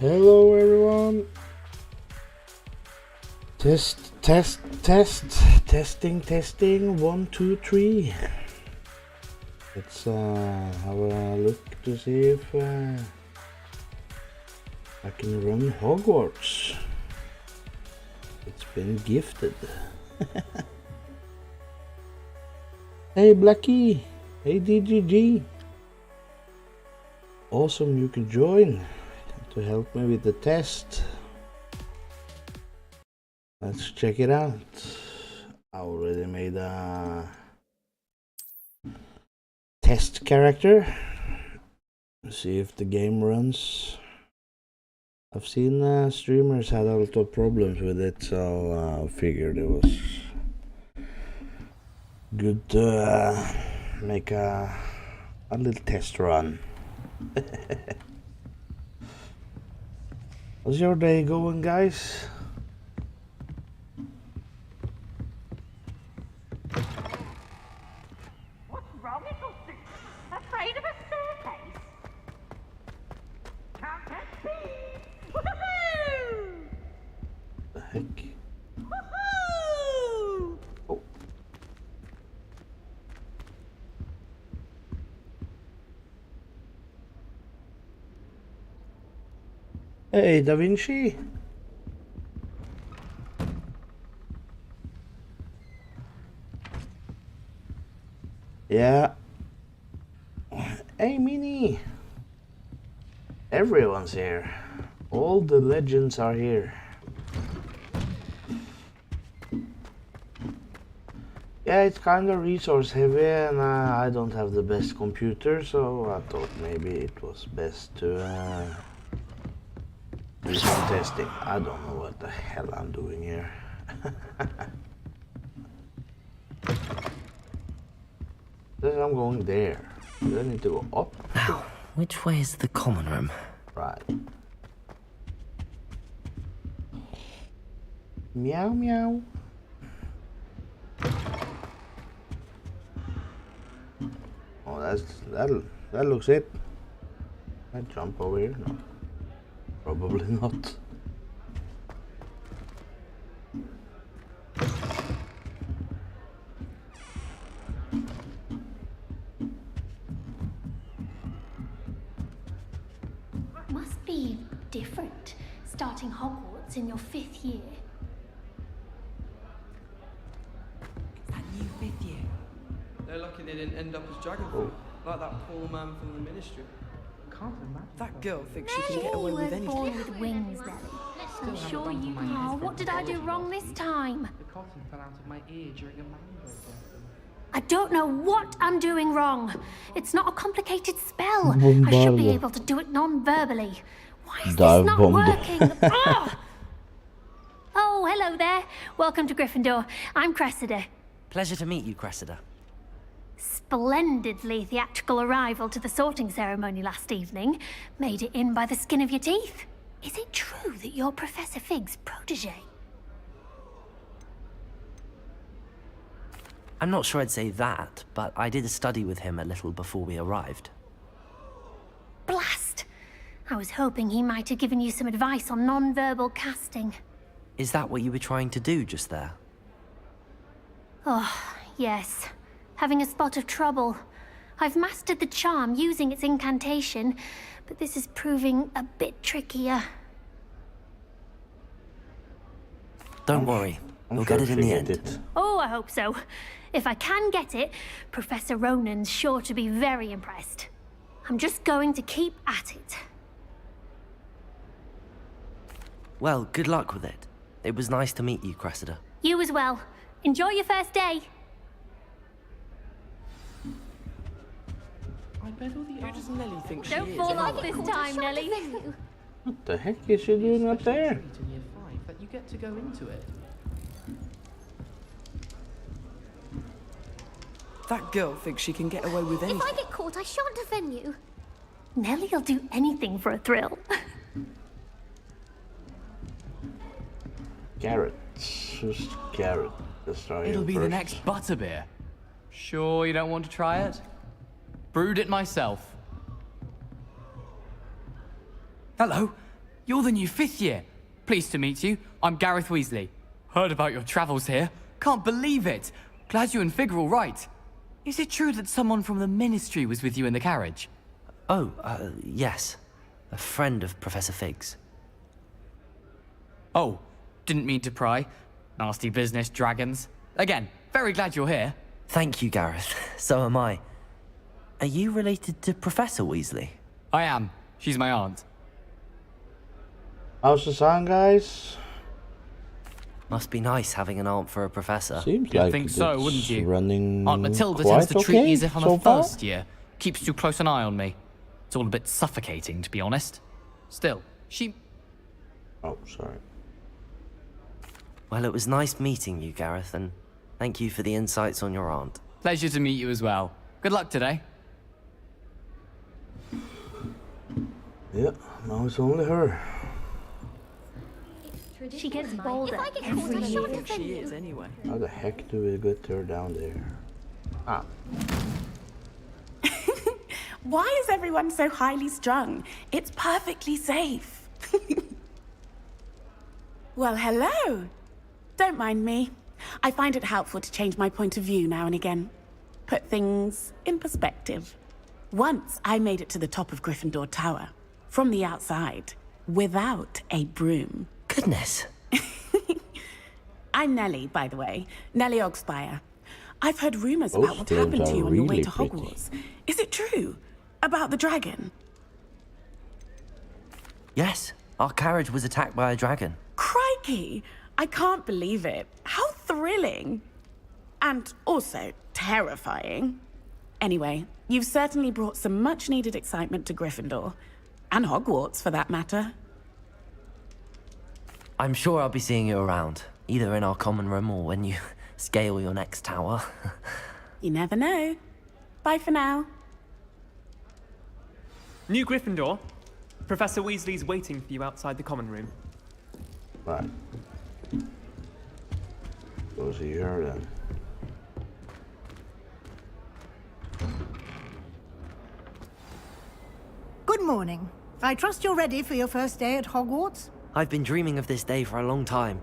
Hello everyone. Testing, 1, 2, 3. Let's have a look to see if I can run Hogwarts. It's been gifted. Hey Blackie, hey DGG. Awesome, you can join to help me with the test. Let's check it out. I already made a test character. Let's see if the game runs. I've seen streamers had a lot of problems with it, so I figured it was good to make a little test run. How's your day going, guys? What's wrong, little Sue? Afraid of a staircase? Can't catch me! Woohoo! The heck? Woohoo! Oh. Hey, Da Vinci. Yeah. Hey, Minnie. Everyone's here. All the legends are here. Yeah, it's kind of resource heavy and I don't have the best computer, so I thought maybe it was best to do some testing. I don't know what the hell I'm doing here. I'm going there. Do I need to go up? Now, which way is the common room? Right. Meow meow. Oh, that looks it. Can I jump over here? No. Probably not. Must be different, starting Hogwarts in your 5th year. That new 5th year. They're lucky they didn't end up as dragonfly, like that poor man from the ministry. Can't imagine. That girl thinks she can get away You with weren't anything. born with wings, Nelly. I'm have sure a bump you on my are. head What did I do wrong this time? The cotton fell out of my ear during a mango blossom. I don't know what I'm doing wrong. It's not a complicated spell. I should be Bombarda. able to do it non-verbally. Why is Dive this not bomb. working? Ugh! Oh, hello there. Welcome to Gryffindor. I'm Cressida. Pleasure to meet you, Cressida. Splendidly theatrical arrival to the sorting ceremony last evening. Made it in by the skin of your teeth. Is it true that you're Professor Fig's protege? I'm not sure I'd say that, but I did study with him a little before we arrived. Blast! I was hoping he might have given you some advice on non-verbal casting. Is that what you were trying to do just there? Oh, yes. Having a spot of trouble. I've mastered the charm using its incantation, but this is proving a bit trickier. Don't worry, you'll get it in the end. Oh, I hope so. If I can get it, Professor Ronan's sure to be very impressed. I'm just going to keep at it. Well, good luck with it. It was nice to meet you, Cressida. You as well. Enjoy your first day. I bet all the Who does Nelly think she Don't is? fall off anyway? this time, Nelly. What the heck is she doing up there? street in year 5 that you get to go into it. That girl thinks she can get away with If anything. I get caught, I shan't offend you. Nelly'll do anything for a thrill. Carrot. Just carrot. Let's try It'll it be the first. next butterbeer. Sure you don't want to try it? Brewed it myself. Hello. you're the new 5th year. Pleased to meet you. I'm Gareth Weasley. Heard about your travels here. Can't believe it. Glad you and Fig are all right. Is it true that someone from the Ministry was with you in the carriage? Oh, yes. A friend of Professor Fig's. Oh, didn't mean to pry. Nasty business, dragons. Again, very glad you're here. Thank you, Gareth. So am I. Are you related to Professor Weasley? I am. She's my aunt. How's the sound, guys? Must be nice having an aunt for a professor. Seems You'd like think so, it's wouldn't you? running Aunt Matilda quite tends to treat okay me as if I'm so a far. first year. Keeps too close an eye on me. It's all a bit suffocating, to be honest. Still, she... Oh, sorry. Well, it was nice meeting you, Gareth, and thank you for the insights on your aunt. Pleasure to meet you as well. Good luck today. Yeah, now it's only her. She gets bolder If I get every caught, I year. shan't offend She you. is, anyway. How the heck do we get her down there? Ah, Why is everyone so highly strung? It's perfectly safe. Well, hello. Don't mind me. I find it helpful to change my point of view now and again. Put things in perspective. Once I made it to the top of Gryffindor Tower, from the outside, without a broom. Goodness. I'm Nellie, by the way. Nellie Ogspire. I've heard rumors Those about what names happened to are you on your way really to pretty. Hogwarts. Is it true? About the dragon? Yes, our carriage was attacked by a dragon. Crikey! I can't believe it. How thrilling! And also terrifying. Anyway, you've certainly brought some much-needed excitement to Gryffindor. And Hogwarts, for that matter. I'm sure I'll be seeing you around, either in our common room or when you scale your next tower. You never know. Bye for now. New Gryffindor. Professor Weasley's waiting for you outside the common room. right. Go see her then. Good morning. I trust you're ready for your first day at Hogwarts? I've been dreaming of this day for a long time.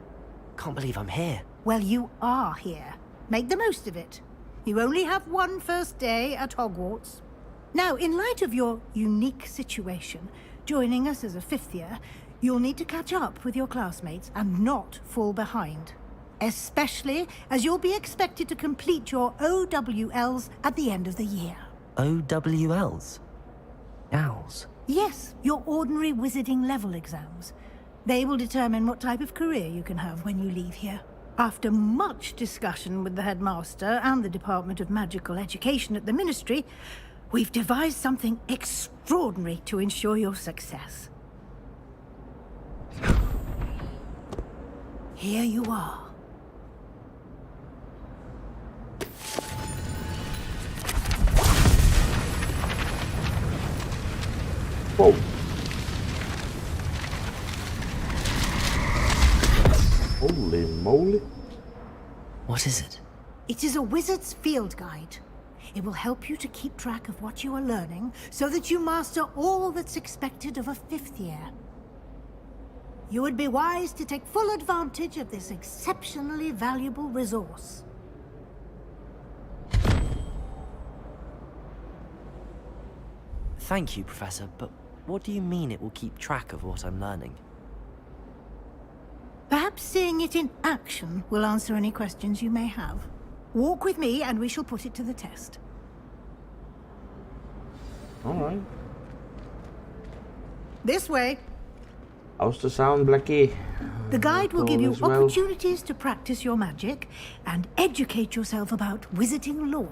Can't believe I'm here. Well, you are here. Make the most of it. You only have one first day at Hogwarts. Now, in light of your unique situation, joining us as a 5th year, you'll need to catch up with your classmates and not fall behind. Especially as you'll be expected to complete your OWLs at the end of the year. OWLs? Owls? Yes, your ordinary wizarding level exams. They will determine what type of career you can have when you leave here. After much discussion with the headmaster and the Department of Magical Education at the Ministry, we've devised something extraordinary to ensure your success. Here you are. Whoa. Holy moly. What is it? It is a wizard's field guide. It will help you to keep track of what you are learning so that you master all that's expected of a 5th year. You would be wise to take full advantage of this exceptionally valuable resource. Thank you, Professor, but what do you mean it will keep track of what I'm learning? Perhaps seeing it in action will answer any questions you may have. Walk with me and we shall put it to the test. Alright. This way. How's the sound, Blackie? The guide will All give you is well. opportunities to practice your magic and educate yourself about wizarding lore.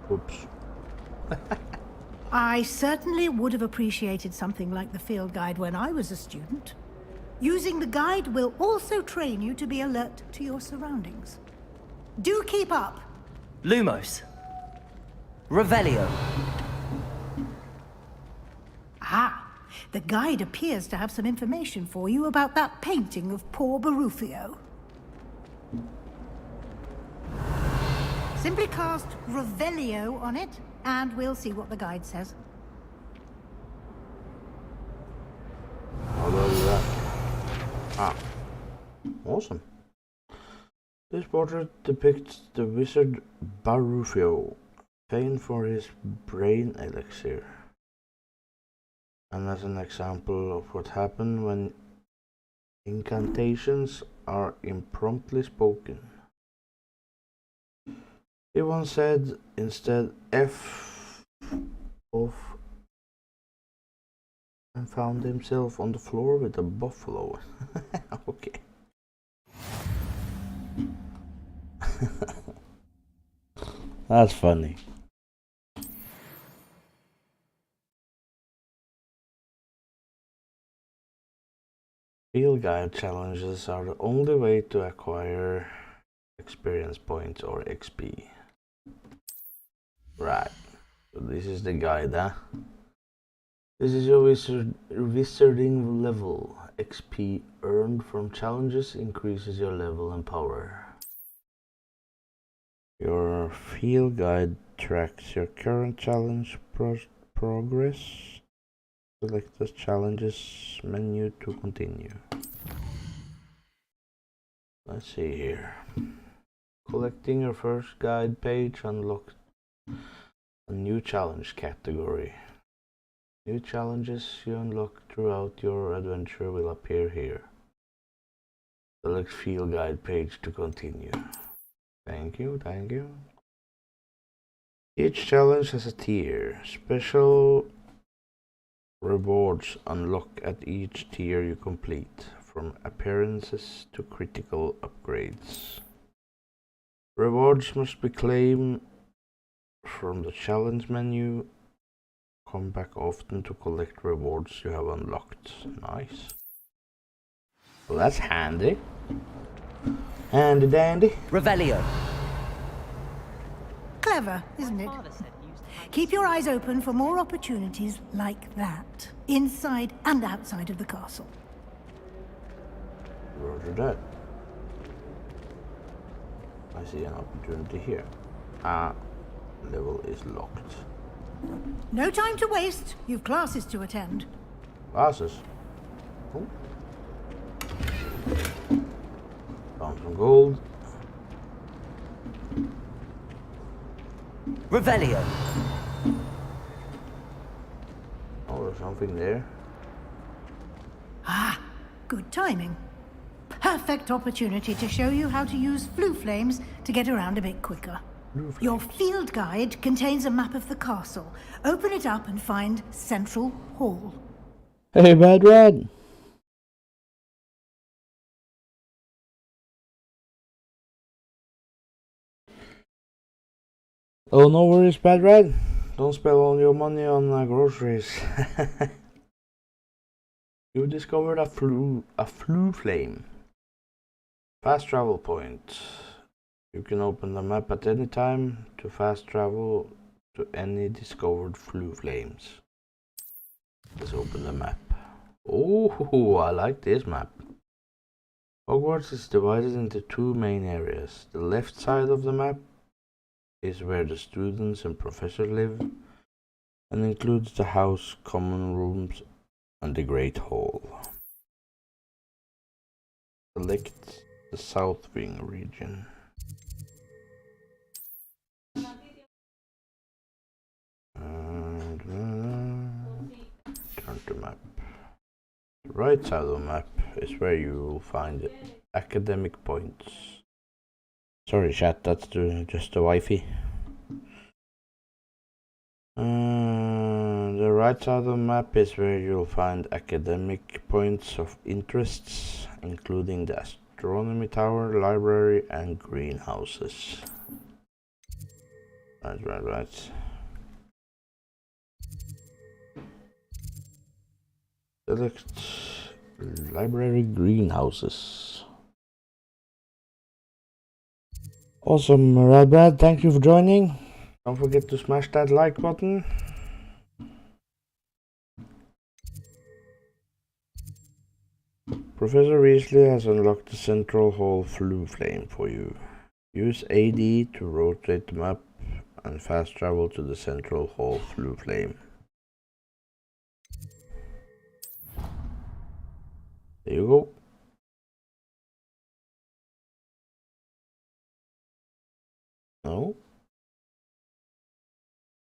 Oops. I certainly would have appreciated something like the field guide when I was a student. Using the guide will also train you to be alert to your surroundings. Do keep up. Lumos. Revelio. Ah, the guide appears to have some information for you about that painting of poor Barufio. Simply cast Revelio on it, and we'll see what the guide says. Ah, awesome. This portrait depicts the wizard Barufio, famed for his brain elixir, and as an example of what happens when incantations are impromptu spoken. He once said instead F off and found himself on the floor with a buffalo. Okay. That's funny. Field guide challenges are the only way to acquire experience points or XP. Right. So this is the guide, huh? This is your wizarding level. XP earned from challenges increases your level and power. Your field guide tracks your current challenge progress. Select the challenges menu to continue. Let's see here. Collecting your first guide page unlocks a new challenge category. New challenges you unlock throughout your adventure will appear here. Select field guide page to continue. Thank you, thank you. Each challenge has a tier. Special rewards unlock at each tier you complete, from appearances to critical upgrades. Rewards must be claimed from the challenge menu. Come back often to collect rewards you have unlocked. Nice. Well, that's handy. Handy dandy. Revelio. Clever, isn't it? Keep your eyes open for more opportunities like that, inside and outside of the castle. Roger that. I see an opportunity here. Ah, level is locked. No time to waste. You've classes to attend. Classes? Oh. Found some gold. Revelio. Oh, there's something there. Ah, good timing. Perfect opportunity to show you how to use flue flames to get around a bit quicker. Your field guide contains a map of the castle. Open it up and find Central Hall. Hey, Bad Red. Oh, no worries, Bad Red. Don't spend all your money on groceries. You discovered a flue flame. Fast travel point. You can open the map at any time to fast travel to any discovered flue flames. Let's open the map. Oh, I like this map. Hogwarts is divided into two main areas. The left side of the map is where the students and professors live, and includes the house, common rooms, and the Great Hall. Select the South Wing region. And turn to map. The right side of the map is where you will find academic points. Sorry chat, that's just the Wi-Fi. The right side of the map is where you'll find academic points of interests, including the astronomy tower, library, and greenhouses. Right. Select library greenhouses. Awesome, Radbrad, thank you for joining. Don't forget to smash that like button. Professor Weasley has unlocked the Central Hall flue flame for you. Use AD to rotate the map and fast travel to the Central Hall flue flame. There you go. No.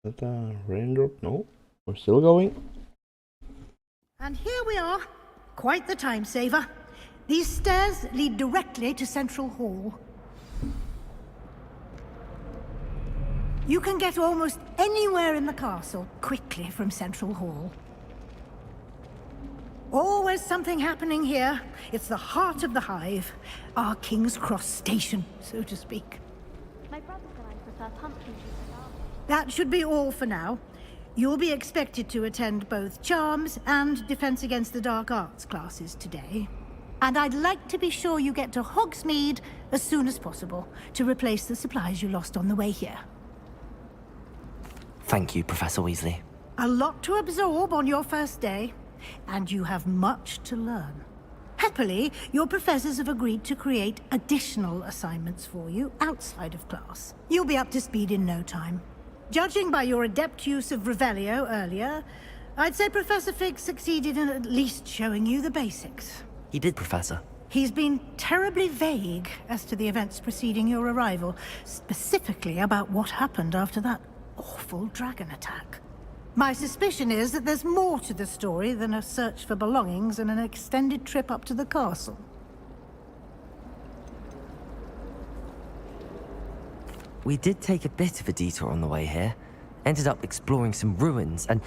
Is that a raindrop? No. We're still going. And here we are. Quite the time saver. These stairs lead directly to Central Hall. You can get almost anywhere in the castle quickly from Central Hall. Always something happening here. It's the heart of the hive. Our King's Cross station, so to speak. My brother said I prefer pumpkin juice. That should be all for now. You'll be expected to attend both Charms and Defense Against the Dark Arts classes today. And I'd like to be sure you get to Hogsmeade as soon as possible to replace the supplies you lost on the way here. Thank you, Professor Weasley. A lot to absorb on your first day, and you have much to learn. Happily, your professors have agreed to create additional assignments for you outside of class. You'll be up to speed in no time. Judging by your adept use of Revelio earlier, I'd say Professor Fig succeeded in at least showing you the basics. He did, Professor. He's been terribly vague as to the events preceding your arrival, specifically about what happened after that awful dragon attack. My suspicion is that there's more to the story than a search for belongings and an extended trip up to the castle. We did take a bit of a detour on the way here. Ended up exploring some ruins, and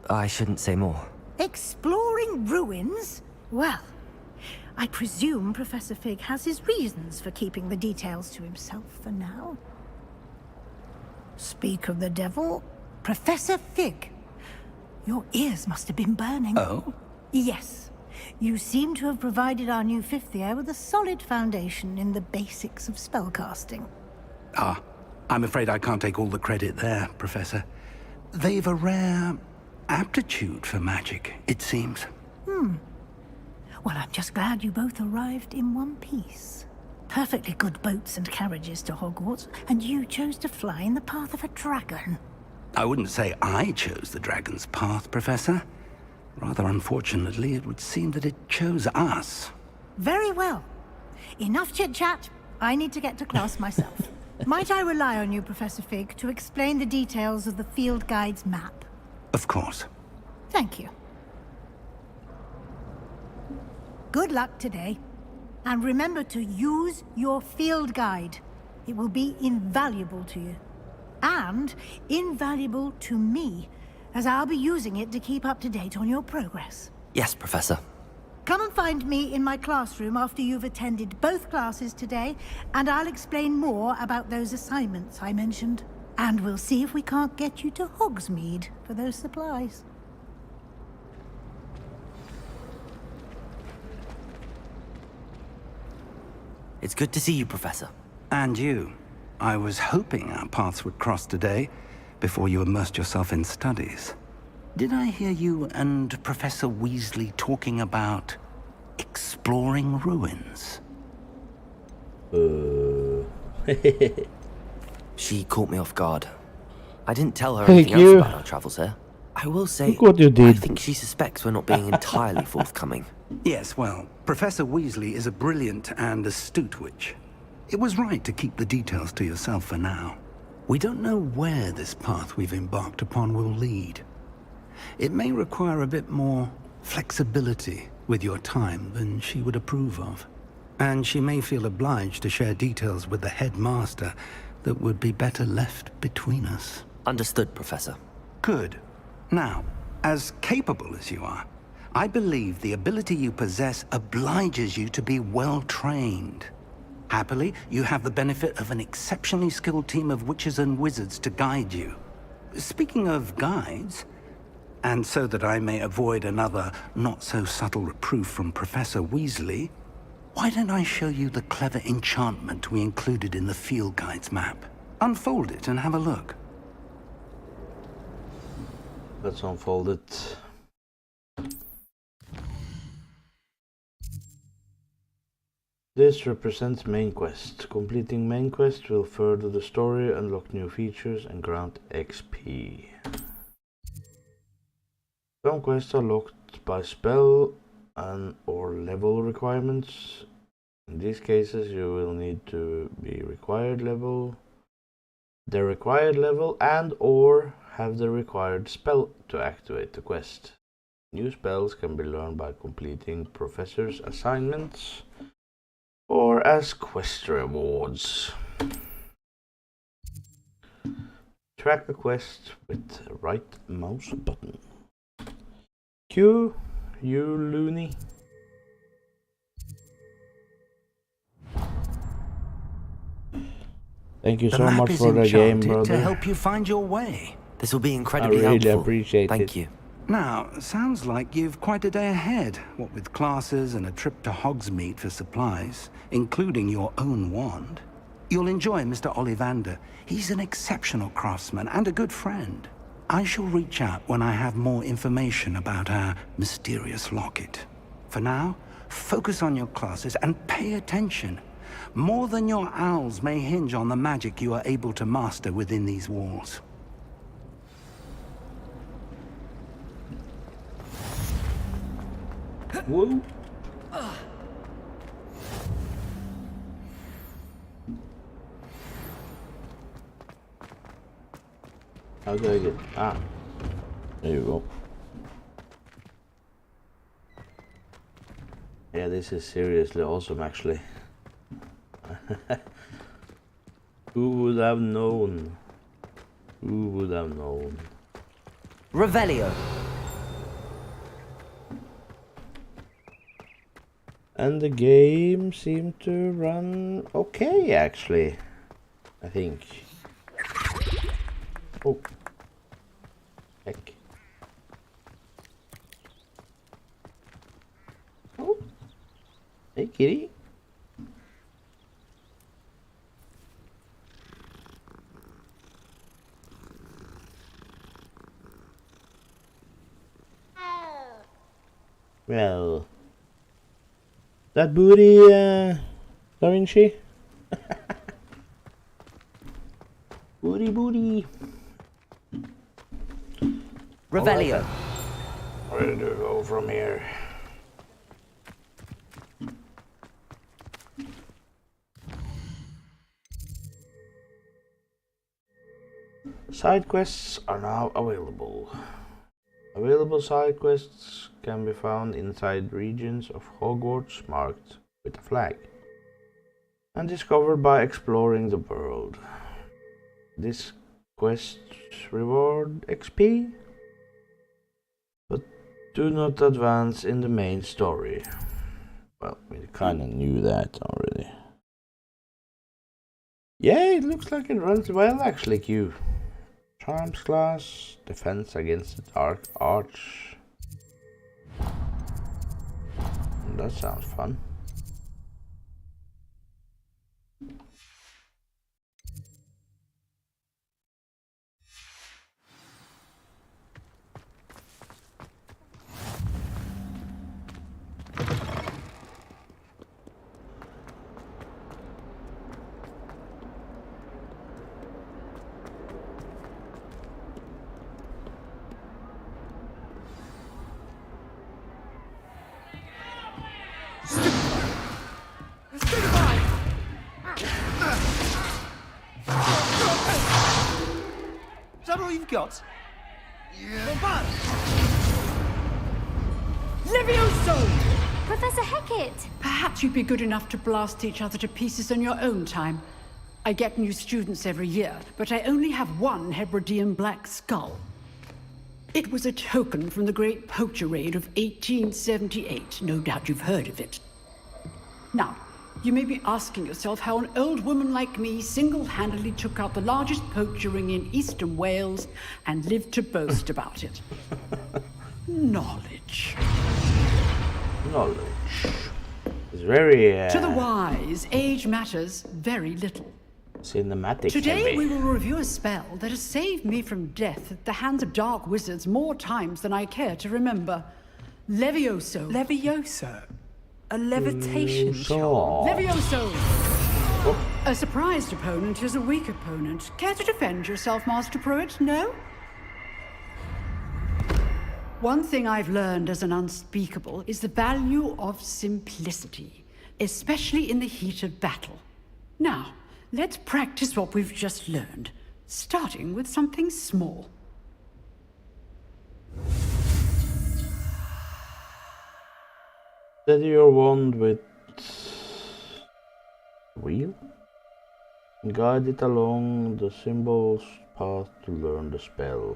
I shouldn't say more. Exploring ruins? Well, I presume Professor Fig has his reasons for keeping the details to himself for now. Speak of the devil, Professor Fig. Your ears must have been burning. Oh? Yes. You seem to have provided our new fifth year with a solid foundation in the basics of spellcasting. Ah, I'm afraid I can't take all the credit there, Professor. They've a rare aptitude for magic, it seems. Well, I'm just glad you both arrived in one piece. Perfectly good boats and carriages to Hogwarts, and you chose to fly in the path of a dragon. I wouldn't say I chose the dragon's path, Professor. Rather unfortunately, it would seem that it chose us. Very well. Enough chit-chat. I need to get to class myself. Might I rely on you, Professor Fig, to explain the details of the field guide's map? Of course. Thank you. Good luck today. And remember to use your field guide. It will be invaluable to you. And invaluable to me, as I'll be using it to keep up to date on your progress. Yes, Professor. Come and find me in my classroom after you've attended both classes today, and I'll explain more about those assignments I mentioned. And we'll see if we can't get you to Hogsmeade for those supplies. It's good to see you, Professor. And you. I was hoping our paths would cross today, before you immersed yourself in studies. Did I hear you and Professor Weasley talking about exploring ruins? She caught me off guard. I didn't tell her Thank anything you. else about our travels here. I will say, Look what you I did. think she suspects we're not being entirely forthcoming. Yes, well, Professor Weasley is a brilliant and astute witch. It was right to keep the details to yourself for now. We don't know where this path we've embarked upon will lead. It may require a bit more flexibility with your time than she would approve of. And she may feel obliged to share details with the headmaster that would be better left between us. Understood, Professor. Good. Now, as capable as you are, I believe the ability you possess obliges you to be well trained. Happily, you have the benefit of an exceptionally skilled team of witches and wizards to guide you. Speaking of guides, and so that I may avoid another not-so-subtle reproof from Professor Weasley, why don't I show you the clever enchantment we included in the field guide's map? Unfold it and have a look. Let's unfold it. This represents main quest. Completing main quest will further the story, unlock new features, and grant XP. Some quests are locked by spell and or level requirements. In these cases, you will need to be required level the required level and or have the required spell to activate the quest. New spells can be learned by completing professor's assignments or as quest rewards. Track a quest with the right mouse button. Q, you loony. Thank you so much for the game, brother. To help you find your way. This will be incredibly helpful. I really helpful. appreciate it. Thank you. Now, sounds like you've quite a day ahead, what with classes and a trip to Hogsmeade for supplies, including your own wand. You'll enjoy Mr. Ollivander. He's an exceptional craftsman and a good friend. I shall reach out when I have more information about our mysterious locket. For now, focus on your classes and pay attention. More than your owls may hinge on the magic you are able to master within these walls. Whoa. How do I get... Ah. There you go. Yeah, this is seriously awesome, actually. Who would have known? Who would have known? Revelio. And the game seemed to run okay, actually. I think. Oh. Heck. Oh. Hey, kitty. Well. That booty, Da Vinci? Booty, booty. Revelio. Where do we go from here? Side quests are now available. Available side quests can be found inside regions of Hogwarts marked with a flag and discovered by exploring the world. This quest reward XP, but do not advance in the main story. Well, we kinda knew that already. Yeah, it looks like it runs well actually, Q. Charms class, defense against the dark arch. That sounds fun. Is that all you've got? Yeah. Levioso! Professor Hecat! Perhaps you'd be good enough to blast each other to pieces on your own time. I get new students every year, but I only have one Hebridean black skull. It was a token from the Great Poacher Raid of 1878. No doubt you've heard of it. Now, you may be asking yourself how an old woman like me single-handedly took out the largest poacher ring in eastern Wales and lived to boast about it. Knowledge. Knowledge. It's very... To the wise, age matters very little. Cinematic Today heavy. we will review a spell that has saved me from death at the hands of dark wizards more times than I care to remember. Levioso. Levioso? A levitation charm? Levioso! A surprised opponent is a weak opponent. Care to defend yourself, Master Pruitt? No? One thing I've learned as an unspeakable is the value of simplicity, especially in the heat of battle. Now, let's practice what we've just learned. starting with something small. Steady your wand with wheel. Guide it along the symbol's path to learn the spell.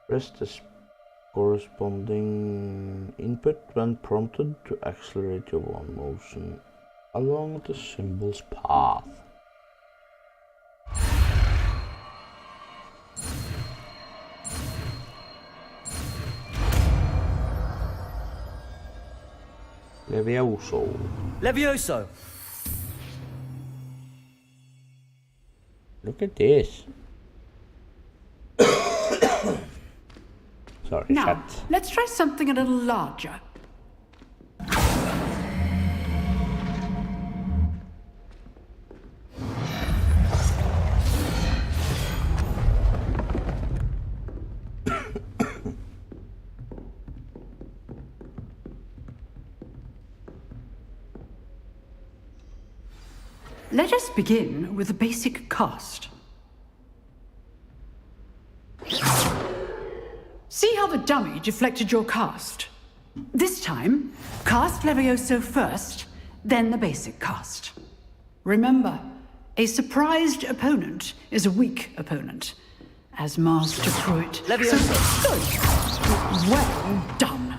Press the corresponding input when prompted to accelerate your wand motion along the symbol's path. Levioso. Levioso! Look at this. Sorry, Now, chat. let's try something a little larger. Let us begin with the basic cast. See how the dummy deflected your cast? This time, cast Levioso first, then the basic cast. Remember, a surprised opponent is a weak opponent, as Master Pruitt. Levioso! So, well done.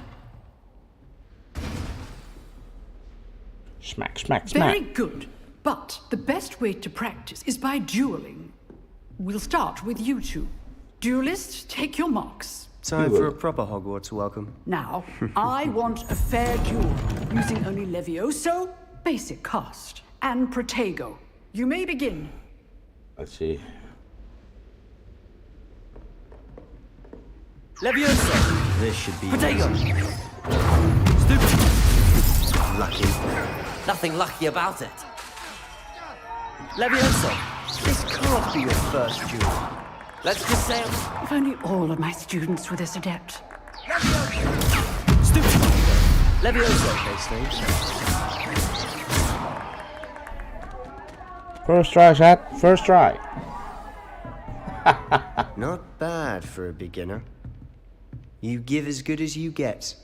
Smack, smack, smack. Very good. But the best way to practice is by dueling. We'll start with you two. Duelists, take your marks. Time for a proper Hogwarts welcome. Now, I want a fair duel, using only Levioso, basic cast, and Protego. You may begin. Let's see. Levioso! This should be Protego! easy. Stupid! Lucky. Nothing lucky about it. Levioso! This can't be your first duel. Let's just say If only all of my students were this adept. stupid. Levioso, okay, Snape. First try, chat. First try. Not bad for a beginner. You give as good as you get.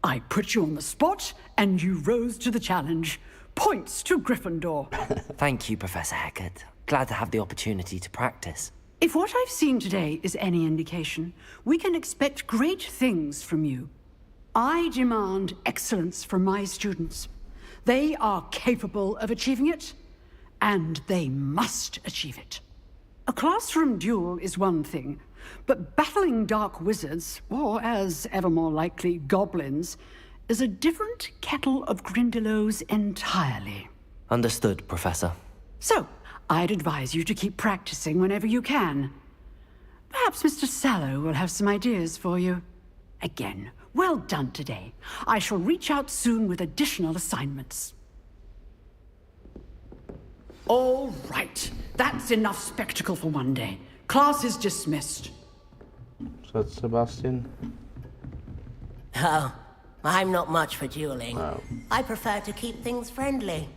I put you on the spot, and you rose to the challenge. Points to Gryffindor. Thank you, Professor Hecat. Glad to have the opportunity to practice. If what I've seen today is any indication, we can expect great things from you. I demand excellence from my students. They are capable of achieving it, and they must achieve it. A classroom duel is one thing, but battling dark wizards, or as ever more likely, goblins, is a different kettle of Grindylows entirely. Understood, Professor. So, I'd advise you to keep practicing whenever you can. Perhaps Mr. Sallow will have some ideas for you. Again, well done today. I shall reach out soon with additional assignments. All right. That's enough spectacle for one day. Class is dismissed. So that's Sebastian. Oh, I'm not much for dueling. No. I prefer to keep things friendly.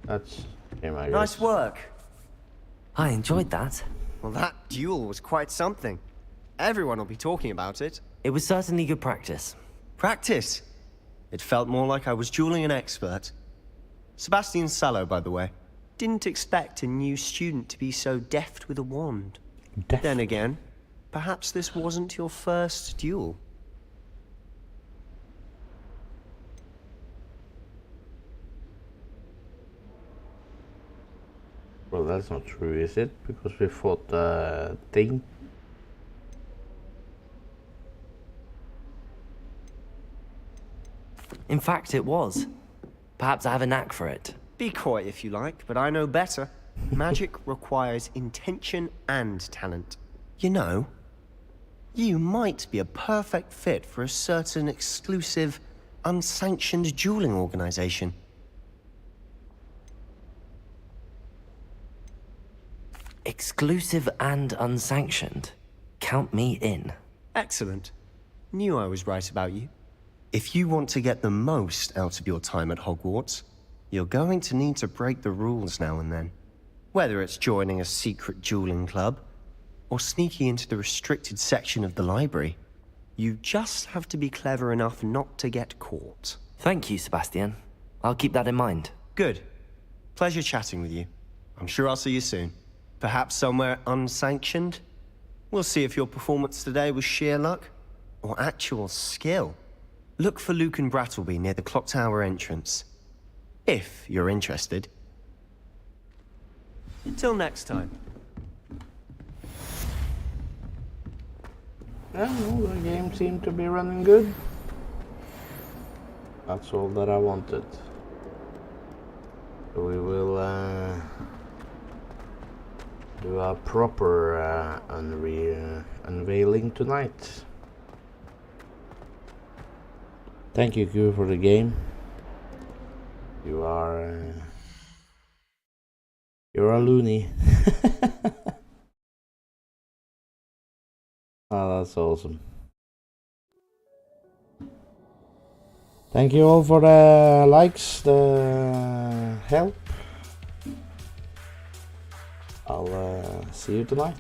That's him, I guess. Nice work. I enjoyed that. Well, that duel was quite something. Everyone will be talking about it. It was certainly good practice. Practice? It felt more like I was dueling an expert. Sebastian Sallow, by the way. Didn't expect a new student to be so deft with a wand. Deft? Then again, perhaps this wasn't your first duel. Well, that's not true, is it? Because we fought the thing. In fact, it was. Perhaps I have a knack for it. Be coy if you like, but I know better. Magic requires intention and talent. You know, you might be a perfect fit for a certain exclusive, unsanctioned dueling organization. Exclusive and unsanctioned. Count me in. Excellent. Knew I was right about you. If you want to get the most out of your time at Hogwarts, you're going to need to break the rules now and then. Whether it's joining a secret dueling club, or sneaking into the restricted section of the library, you just have to be clever enough not to get caught. Thank you, Sebastian. I'll keep that in mind. Good. Pleasure chatting with you. I'm sure I'll see you soon. Perhaps somewhere unsanctioned? We'll see if your performance today was sheer luck or actual skill. Look for Luke and Brattleby near the clock tower entrance. If you're interested. Till next time. Yeah, no, the game seemed to be running good. That's all that I wanted. So we will do a proper unveiling tonight. Thank you, Q, for the game. You're a loony. Oh, that's awesome. Thank you all for the likes, the help. I'll see you tonight.